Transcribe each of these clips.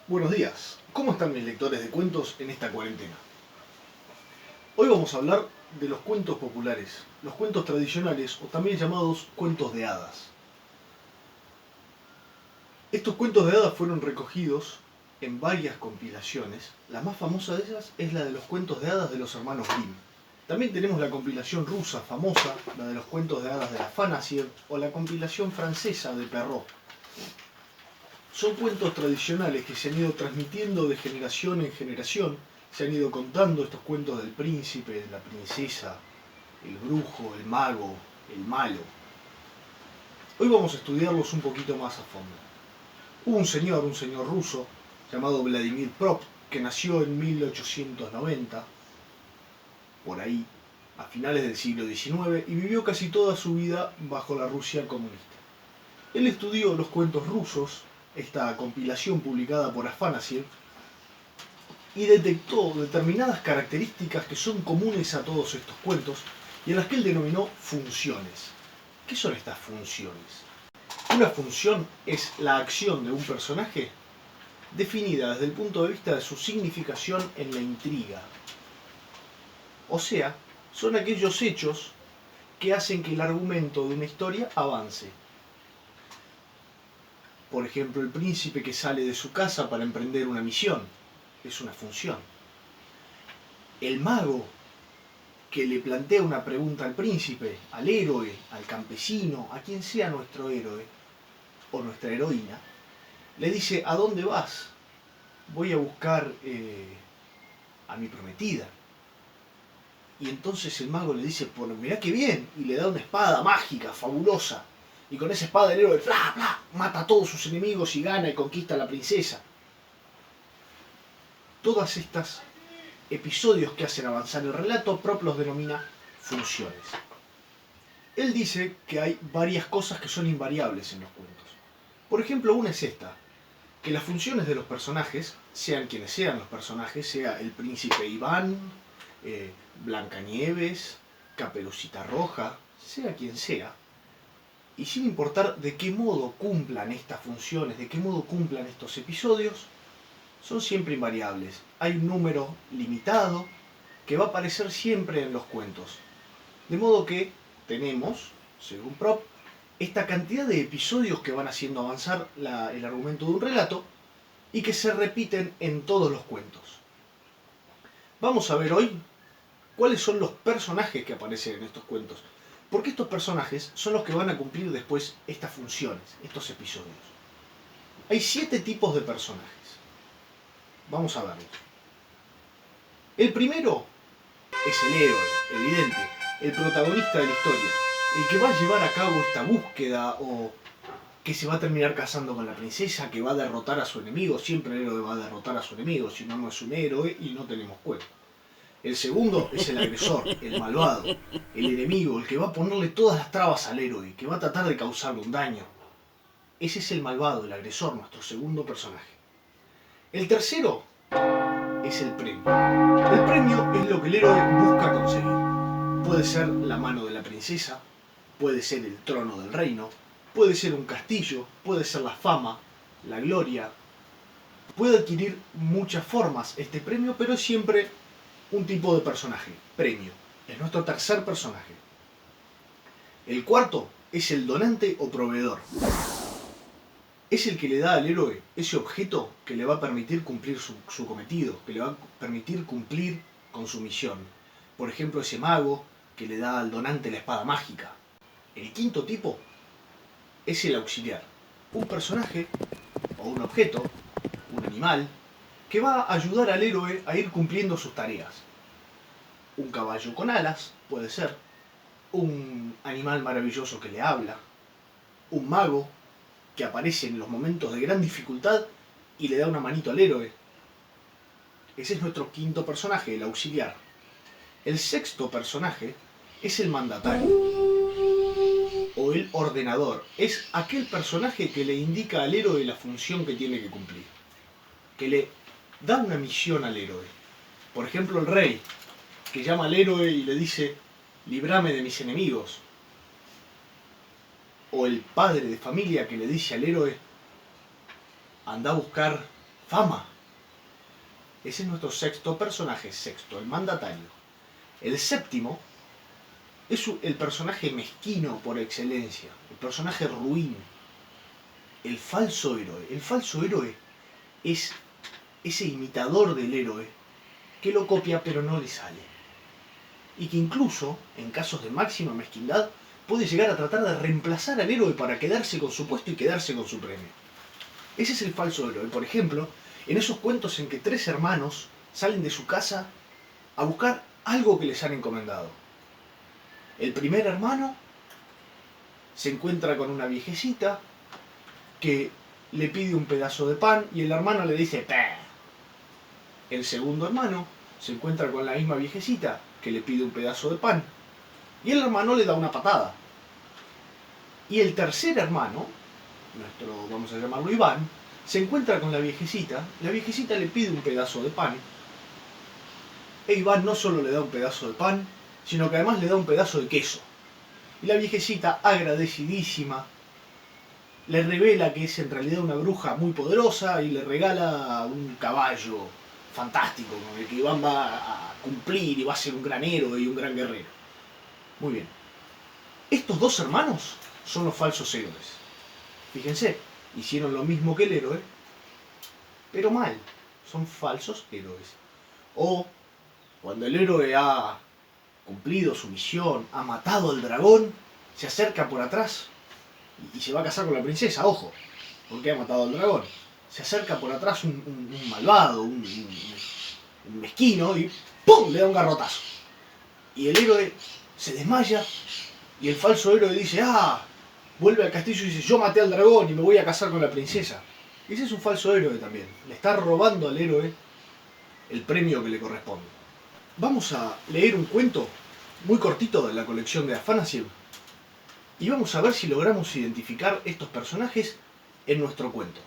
Buenos días, ¿cómo están mis lectores de cuentos en esta cuarentena? Hoy vamos a hablar de los cuentos populares, los cuentos tradicionales o también llamados cuentos de hadas. Estos cuentos de hadas fueron recogidos en varias compilaciones. La más famosa de ellas es la de los cuentos de hadas de los hermanos Grimm. También tenemos la compilación rusa famosa, la de los cuentos de hadas de la Afanasiev, o la compilación francesa de Perrault. Son cuentos tradicionales que se han ido transmitiendo de generación en generación, se han ido contando estos cuentos del príncipe, de la princesa, el brujo, el mago, el malo. Hoy vamos a estudiarlos un poquito más a fondo. Hubo un señor ruso, llamado Vladimir Prop, que nació en 1890, por ahí, a finales del siglo XIX, y vivió casi toda su vida bajo la Rusia comunista. Él estudió los cuentos rusos, esta compilación publicada por Afanasiev, y detectó determinadas características que son comunes a todos estos cuentos y a las que él denominó funciones. ¿Qué son estas funciones? Una función es la acción de un personaje definida desde el punto de vista de su significación en la intriga. O sea, son aquellos hechos que hacen que el argumento de una historia avance. Por ejemplo, el príncipe que sale de su casa para emprender una misión es una función. El mago que le plantea una pregunta al príncipe, al héroe, al campesino, a quien sea nuestro héroe o nuestra heroína, le dice: ¿a dónde vas? Voy a buscar a mi prometida. Y entonces el mago le dice: pues mirá qué bien, y le da una espada mágica, fabulosa. Y con esa espada el héroe ¡plá, plá!, mata a todos sus enemigos y gana y conquista a la princesa. Todas estas episodios que hacen avanzar el relato, Prop los denomina funciones. Él dice que hay varias cosas que son invariables en los cuentos. Por ejemplo, una es esta: que las funciones de los personajes, sean quienes sean los personajes, sea el príncipe Iván, Blancanieves, Caperucita Roja, sea quien sea, y sin importar de qué modo cumplan estas funciones, de qué modo cumplan estos episodios, son siempre invariables. Hay un número limitado que va a aparecer siempre en los cuentos. De modo que tenemos, según Prop, esta cantidad de episodios que van haciendo avanzar el argumento de un relato y que se repiten en todos los cuentos. Vamos a ver hoy cuáles son los personajes que aparecen en estos cuentos, porque estos personajes son los que van a cumplir después estas funciones, estos episodios. Hay 7 tipos de personajes. Vamos a verlos. El primero es el héroe, evidente, el protagonista de la historia, el que va a llevar a cabo esta búsqueda, o que se va a terminar casando con la princesa, que va a derrotar a su enemigo. Siempre el héroe va a derrotar a su enemigo, si no, no es un héroe y no tenemos cuento. El segundo es el agresor, el malvado, el enemigo, el que va a ponerle todas las trabas al héroe, que va a tratar de causarle un daño. Ese es el malvado, el agresor, nuestro segundo personaje. El tercero es el premio. El premio es lo que el héroe busca conseguir. Puede ser la mano de la princesa, puede ser el trono del reino, puede ser un castillo, puede ser la fama, la gloria. Puede adquirir muchas formas este premio, pero es siempre un tipo de personaje, premio. Es nuestro tercer personaje. El cuarto es el donante o proveedor. Es el que le da al héroe ese objeto que le va a permitir cumplir su cometido, que le va a permitir cumplir con su misión. Por ejemplo, ese mago que le da al donante la espada mágica. El quinto tipo es el auxiliar. Un personaje o un objeto, un animal, que va a ayudar al héroe a ir cumpliendo sus tareas. Un caballo con alas, puede ser. Un animal maravilloso que le habla. Un mago que aparece en los momentos de gran dificultad y le da una manito al héroe. Ese es nuestro quinto personaje, el auxiliar. El sexto personaje es el mandatario o el ordenador. Es aquel personaje que le indica al héroe la función que tiene que cumplir, que le da una misión al héroe. Por ejemplo, el rey, que llama al héroe y le dice: líbrame de mis enemigos. O el padre de familia que le dice al héroe: anda a buscar Fama. Ese es nuestro sexto personaje, el mandatario. El séptimo es el personaje mezquino por excelencia, el personaje ruin, el falso héroe. El falso héroe es ese imitador del héroe que lo copia pero no le sale. Y que incluso, en casos de máxima mezquindad, puede llegar a tratar de reemplazar al héroe para quedarse con su puesto y quedarse con su premio. Ese es el falso héroe. Por ejemplo, en esos cuentos en que tres hermanos salen de su casa a buscar algo que les han encomendado. El primer hermano se encuentra con una viejecita que le pide un pedazo de pan y el hermano le dice ¡pah! El segundo hermano se encuentra con la misma viejecita que le pide un pedazo de pan y el hermano le da una patada. Y el tercer hermano, nuestro, vamos a llamarlo Iván, se encuentra con la viejecita le pide un pedazo de pan e Iván no solo le da un pedazo de pan, sino que además le da un pedazo de queso. Y la viejecita, agradecidísima, le revela que es en realidad una bruja muy poderosa y le regala un caballo fantástico con el que Iván va a cumplir y va a ser un gran héroe y un gran guerrero. Muy bien. Estos dos hermanos son los falsos héroes. Fíjense, hicieron lo mismo que el héroe, pero mal. Son falsos héroes. O cuando el héroe ha cumplido su misión, ha matado al dragón, se acerca por atrás y se va a casar con la princesa, ojo, porque ha matado al dragón. Se acerca por atrás un malvado, un mezquino y ¡pum! Le da un garrotazo. Y el héroe se desmaya y el falso héroe dice vuelve al castillo y dice yo maté al dragón y me voy a casar con la princesa. Ese es un falso héroe también. Le está robando al héroe el premio que le corresponde. Vamos a leer un cuento muy cortito de la colección de Afanasiev y vamos a ver si logramos identificar estos personajes en nuestro cuento.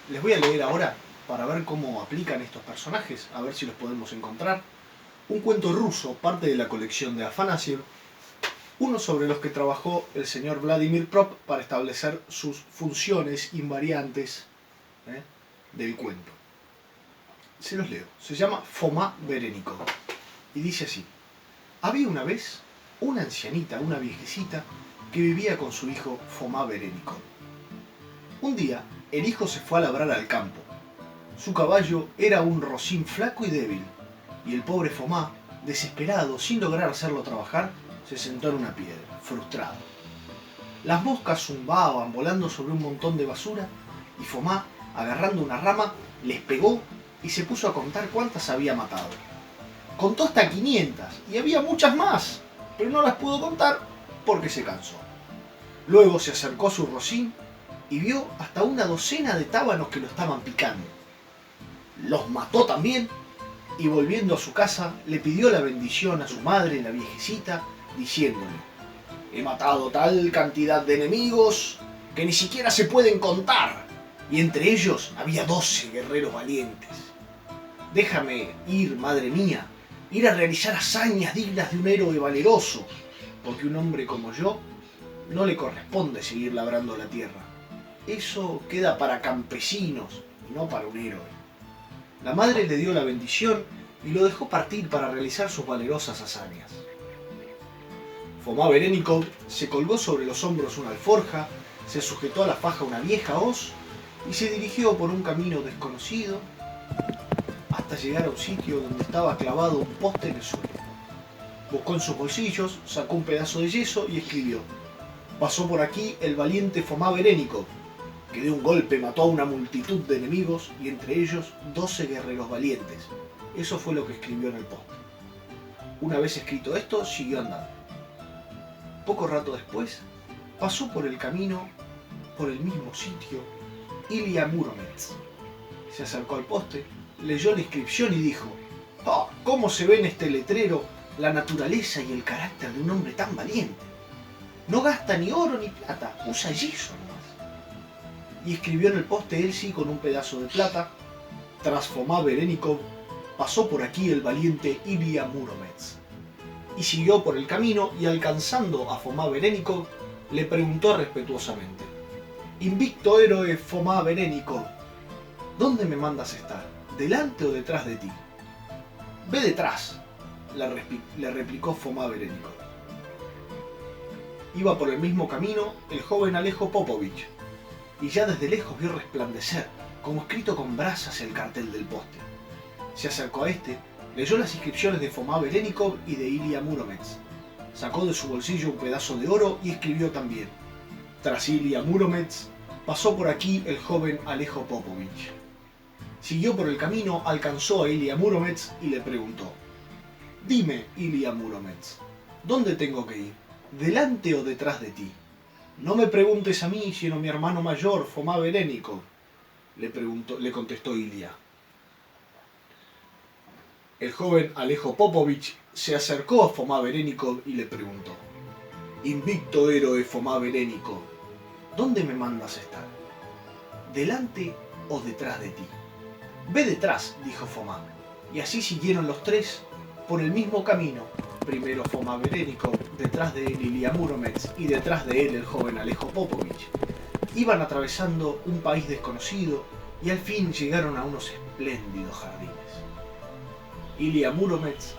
Les voy a leer ahora para ver cómo aplican estos personajes, a ver si los podemos encontrar. Un cuento ruso, parte de la colección de Afanasiev, uno sobre los que trabajó el señor Vladimir Prop para establecer sus funciones invariantes del cuento. Se los leo. Se llama Foma Berenikov y dice así. Había una vez una ancianita, una viejecita, que vivía con su hijo Foma Berenikov. Un día, el hijo se fue a labrar al campo. Su caballo era un rocín flaco y débil, y el pobre Foma, desesperado, sin lograr hacerlo trabajar, se sentó en una piedra, frustrado. Las moscas zumbaban volando sobre un montón de basura, y Foma, agarrando una rama, les pegó y se puso a contar cuántas había matado. Contó hasta 500, y había muchas más, pero no las pudo contar porque se cansó. Luego se acercó a su rocín y vio hasta una docena de tábanos que lo estaban picando. Los mató también y volviendo a su casa le pidió la bendición a su madre, la viejecita, diciéndole: he matado tal cantidad de enemigos que ni siquiera se pueden contar, y entre ellos había 12 guerreros valientes. Déjame ir, madre mía, ir a realizar hazañas dignas de un héroe valeroso, porque un hombre como yo no le corresponde seguir labrando la tierra. Eso queda para campesinos y no para un héroe. La madre le dio la bendición y lo dejó partir para realizar sus valerosas hazañas. Foma Berenikov se colgó sobre los hombros una alforja, se sujetó a la faja una vieja hoz y se dirigió por un camino desconocido hasta llegar a un sitio donde estaba clavado un poste en el suelo. Buscó en sus bolsillos, sacó un pedazo de yeso y escribió: pasó por aquí el valiente Foma Berenikov, que de un golpe mató a una multitud de enemigos y entre ellos 12 guerreros valientes. Eso fue lo que escribió en el poste. Una vez escrito esto, siguió andando. Poco rato después, pasó por el camino, por el mismo sitio, Ilya Muromets. Se acercó al poste, leyó la inscripción y dijo: ¡ah! ¿Cómo se ve en este letrero la naturaleza y el carácter de un hombre tan valiente! No gasta ni oro ni plata, usa yeso nomás. Y escribió en el poste él sí con un pedazo de plata: tras Foma Berenikov pasó por aquí el valiente Ilya Muromets. Y siguió por el camino y alcanzando a Foma Berenikov le preguntó respetuosamente: invicto héroe Foma Berenikov, ¿Dónde me mandas estar? ¿Delante o detrás de ti? Ve detrás, le replicó Fomá Berenikov. Iba por el mismo camino el joven Alejo Popovich, y ya desde lejos vio resplandecer, como escrito con brasas, el cartel del poste. Se acercó a este, leyó las inscripciones de Fomá Berenikov y de Ilya Muromets. Sacó de su bolsillo un pedazo de oro y escribió también: tras Ilya Muromets, pasó por aquí el joven Alejo Popovich. Siguió por el camino, alcanzó a Ilya Muromets y le preguntó: dime, Ilya Muromets, ¿dónde tengo que ir? ¿Delante o detrás de ti? No me preguntes a mí, sino a mi hermano mayor, Fomá Berenikov, le contestó Ilya. El joven Alejo Popovich se acercó a Fomá Berenikov y le preguntó: invicto héroe Fomá Berenikov, ¿dónde me mandas estar? ¿Delante o detrás de ti? Ve detrás, dijo Fomá, y así siguieron los tres por el mismo camino. Primero Fomá Berenikov, detrás de él Ilya Muromets y detrás de él el joven Alejo Popovich. Iban atravesando un país desconocido y al fin llegaron a unos espléndidos jardines. Ilya Muromets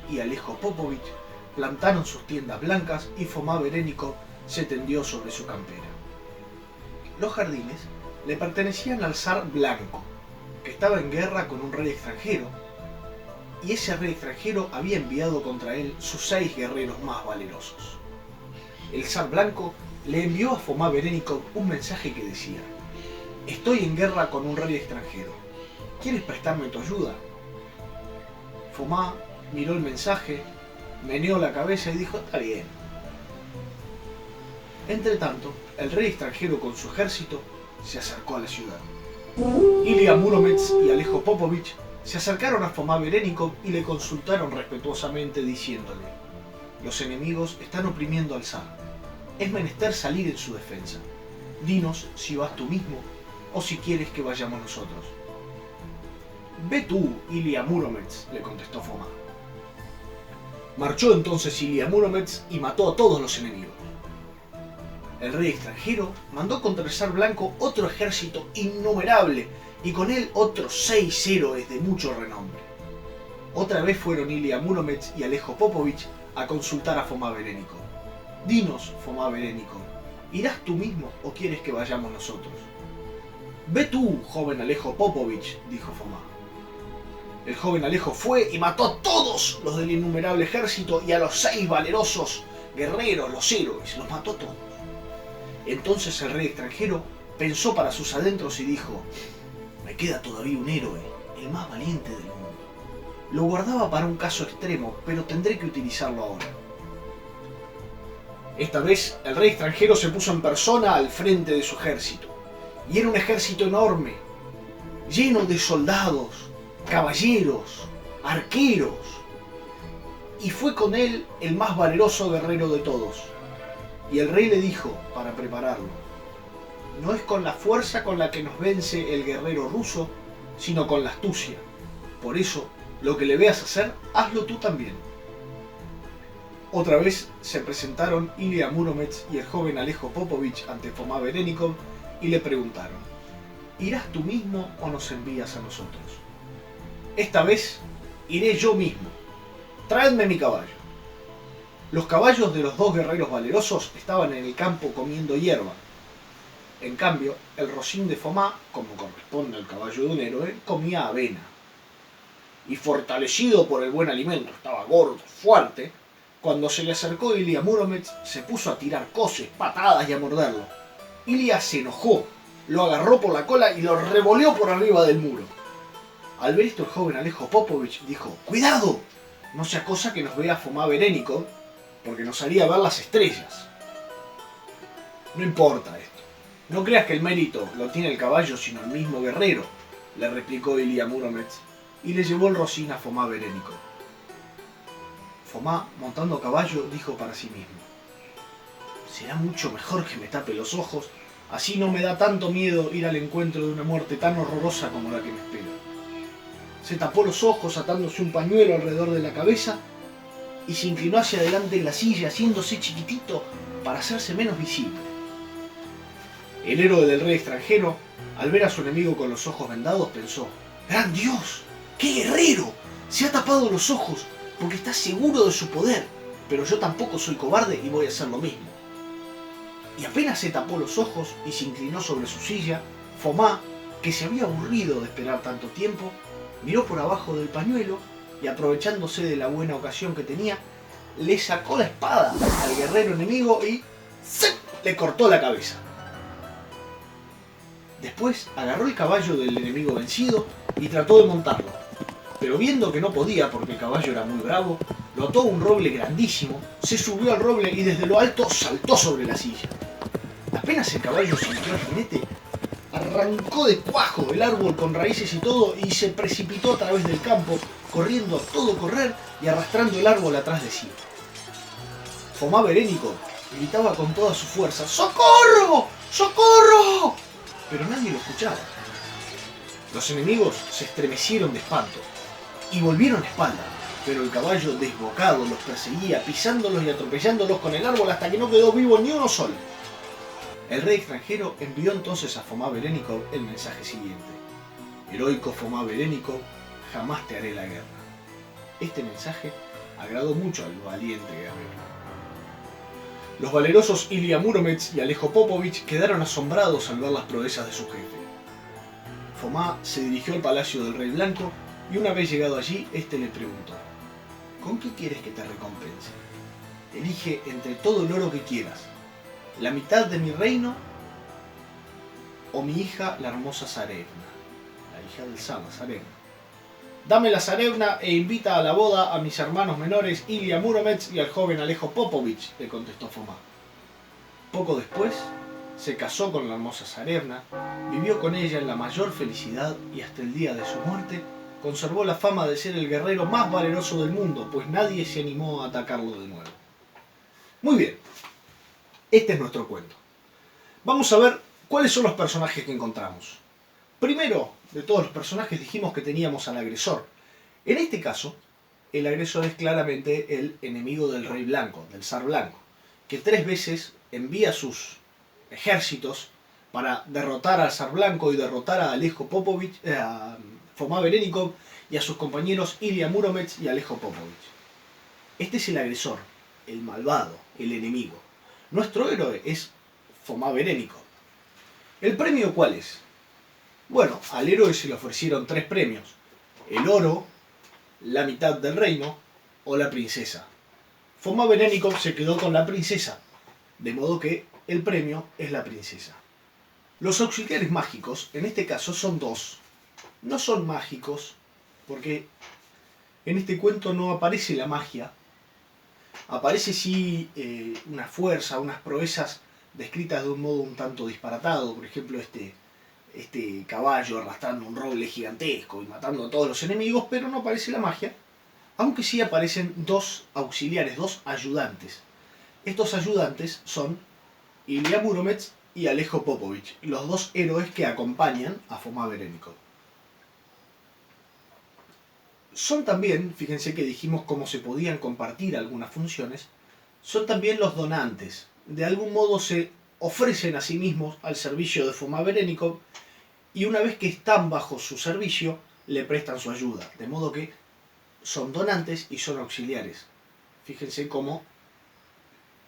y Alejo Popovich plantaron sus tiendas blancas y Fomá Berenikov se tendió sobre su campera. Los jardines le pertenecían al zar Blanco, que estaba en guerra con un rey extranjero, y ese rey extranjero había enviado contra él sus 6 guerreros más valerosos. El zar Blanco le envió a Fomá Berenikov un mensaje que decía: estoy en guerra con un rey extranjero, ¿quieres prestarme tu ayuda? Fomá miró el mensaje, meneó la cabeza y dijo: está bien. Entretanto, el rey extranjero con su ejército se acercó a la ciudad. Ilya Muromets y Alejo Popovich se acercaron a Fomá Berenikov y le consultaron respetuosamente diciéndole: los enemigos están oprimiendo al zar. Es menester salir en su defensa. Dinos si vas tú mismo o si quieres que vayamos nosotros. Ve tú, Ilya Muromets, le contestó Fomá. Marchó entonces Ilya Muromets y mató a todos los enemigos. El rey extranjero mandó contra el zar Blanco otro ejército innumerable y con él otros 6 héroes de mucho renombre. Otra vez fueron Ilya Muromets y Alejo Popovich a consultar a Fomá Berenikov. Dinos, Fomá Berenikov, ¿irás tú mismo o quieres que vayamos nosotros? Ve tú, joven Alejo Popovich, dijo Fomá. El joven Alejo fue y mató a todos los del innumerable ejército y a los 6 valerosos guerreros, los héroes, los mató todos. Entonces el rey extranjero pensó para sus adentros y dijo: me queda todavía un héroe, el más valiente del mundo. Lo guardaba para un caso extremo, pero tendré que utilizarlo ahora. Esta vez el rey extranjero se puso en persona al frente de su ejército. Y era un ejército enorme, lleno de soldados, caballeros, arqueros. Y fue con él el más valeroso guerrero de todos. Y el rey le dijo, para prepararlo: no es con la fuerza con la que nos vence el guerrero ruso, sino con la astucia. Por eso, lo que le veas hacer, hazlo tú también. Otra vez se presentaron Ilya Muromets y el joven Alejo Popovich ante Fomá Berenikov y le preguntaron: ¿irás tú mismo o nos envías a nosotros? Esta vez iré yo mismo. Traedme mi caballo. Los caballos de los 2 guerreros valerosos estaban en el campo comiendo hierba. En cambio, el rocín de Fomá, como corresponde al caballo de un héroe, comía avena. Y fortalecido por el buen alimento, estaba gordo, fuerte, cuando se le acercó Ilya Muromets, se puso a tirar coces, patadas y a morderlo. Ilya se enojó, lo agarró por la cola y lo revoleó por arriba del muro. Al ver esto, el joven Alejo Popovich dijo: ¡cuidado! No sea cosa que nos vea Fomá Berenikov, porque nos haría ver las estrellas. No importa esto. No creas que el mérito lo tiene el caballo, sino el mismo guerrero, le replicó Ilya Muromets, y le llevó el rocín a Fomá Berenikov. Fomá, montando a caballo, dijo para sí mismo: será mucho mejor que me tape los ojos, así no me da tanto miedo ir al encuentro de una muerte tan horrorosa como la que me espera. Se tapó los ojos atándose un pañuelo alrededor de la cabeza y se inclinó hacia adelante en la silla, haciéndose chiquitito para hacerse menos visible. El héroe del rey extranjero Al ver a su enemigo con los ojos vendados pensó: ¡Gran Dios! ¡Qué guerrero! Se ha tapado los ojos porque está seguro de su poder, pero yo tampoco soy cobarde y voy a hacer lo mismo. Y apenas se tapó los ojos y se inclinó sobre su silla, Foma, que se había aburrido de esperar tanto tiempo, miró por abajo del pañuelo y, aprovechándose de la buena ocasión que tenía, le sacó la espada al guerrero enemigo y ¡zip!, le cortó la cabeza. Después agarró el caballo del enemigo vencido y trató de montarlo, pero viendo que no podía porque el caballo era muy bravo, lo ató a un roble grandísimo, se subió al roble y desde lo alto saltó sobre la silla. Apenas el caballo sintió al jinete, arrancó de cuajo el árbol con raíces y todo y se precipitó a través del campo, corriendo a todo correr y arrastrando el árbol atrás de sí. Foma Berénico gritaba con toda su fuerza: ¡Socorro! ¡Socorro! Pero nadie lo escuchaba. Los enemigos se estremecieron de espanto y volvieron espalda, pero el caballo desbocado los perseguía, pisándolos y atropellándolos con el árbol hasta que no quedó vivo ni uno solo. El rey extranjero envió entonces a Foma Berénico el mensaje siguiente: heroico Foma Berénico, jamás te haré la guerra. Este mensaje agradó mucho al valiente guerrero. Los valerosos Ilya Muromets y Alejo Popovich quedaron asombrados al ver las proezas de su jefe. Foma se dirigió al palacio del Rey Blanco y una vez llegado allí, este le preguntó: ¿con qué quieres que te recompense? Elige entre todo el oro que quieras, la mitad de mi reino o mi hija, la hermosa Zarevna, la hija del zar, Zarevna. Dame la Zarevna e invita a la boda a mis hermanos menores Ilya Muromets y al joven Alejo Popovich, le contestó Foma. Poco después se casó con la hermosa Zarevna, vivió con ella en la mayor felicidad y hasta el día de su muerte conservó la fama de ser el guerrero más valeroso del mundo, pues nadie se animó a atacarlo de nuevo. Muy bien, este es nuestro cuento. Vamos a ver cuáles son los personajes que encontramos. Primero, de todos los personajes dijimos que teníamos al agresor. En este caso, el agresor es claramente el enemigo del Rey Blanco, del Zar Blanco, que 3 veces envía sus ejércitos para derrotar al Zar Blanco y derrotar a Alejo Popovich, a Foma Berénico y a sus compañeros Ilya Muromets y Alejo Popovich. Este es el agresor, el malvado, el enemigo. Nuestro héroe es Foma Berénico. ¿El premio cuál es? Bueno, al héroe se le ofrecieron 3 premios: el oro, la mitad del reino o la princesa. Foma Berénico se quedó con la princesa, de modo que el premio es la princesa. Los auxiliares mágicos, en este caso, son 2. No son mágicos, porque en este cuento no aparece la magia. Aparece sí una fuerza, unas proezas descritas de un modo un tanto disparatado. Por ejemplo, este caballo arrastrando un roble gigantesco y matando a todos los enemigos, pero no aparece la magia, aunque sí aparecen 2 auxiliares, 2 ayudantes. Estos ayudantes son Ilya Muromets y Alejo Popovich, los 2 héroes que acompañan a Foma Berénico. Son también, fíjense que dijimos cómo se podían compartir algunas funciones, son también los donantes. De algún modo se ofrecen a sí mismos al servicio de Foma Berénico y una vez que están bajo su servicio le prestan su ayuda, de modo que son donantes y son auxiliares. Fíjense cómo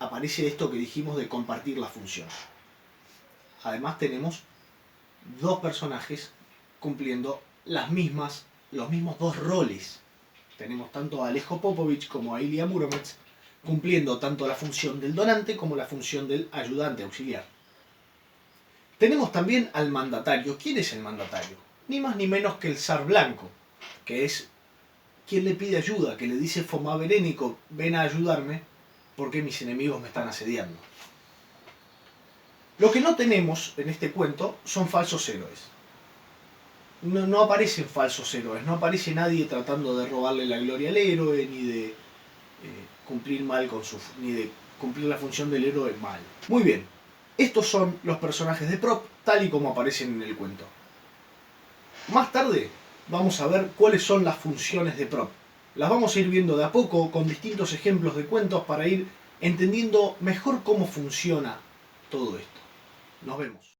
aparece esto que dijimos de compartir la función. Además tenemos 2 personajes cumpliendo los mismos 2 roles. Tenemos tanto a Alejo Popovich como a Ilya Muromets cumpliendo tanto la función del donante como la función del ayudante auxiliar. Tenemos también al mandatario. ¿Quién es el mandatario? Ni más ni menos que el Zar Blanco, que es quien le pide ayuda, que le dice: Foma Berénico, ven a ayudarme porque mis enemigos me están asediando. Lo que no tenemos en este cuento son falsos héroes. No aparecen falsos héroes, no aparece nadie tratando de robarle la gloria al héroe, ni de cumplir ni de cumplir la función del héroe mal. Muy bien, estos son los personajes de prop tal y como aparecen en el cuento. Más tarde vamos a ver cuáles son las funciones de prop. Las vamos a ir viendo de a poco con distintos ejemplos de cuentos para ir entendiendo mejor cómo funciona todo esto. Nos vemos.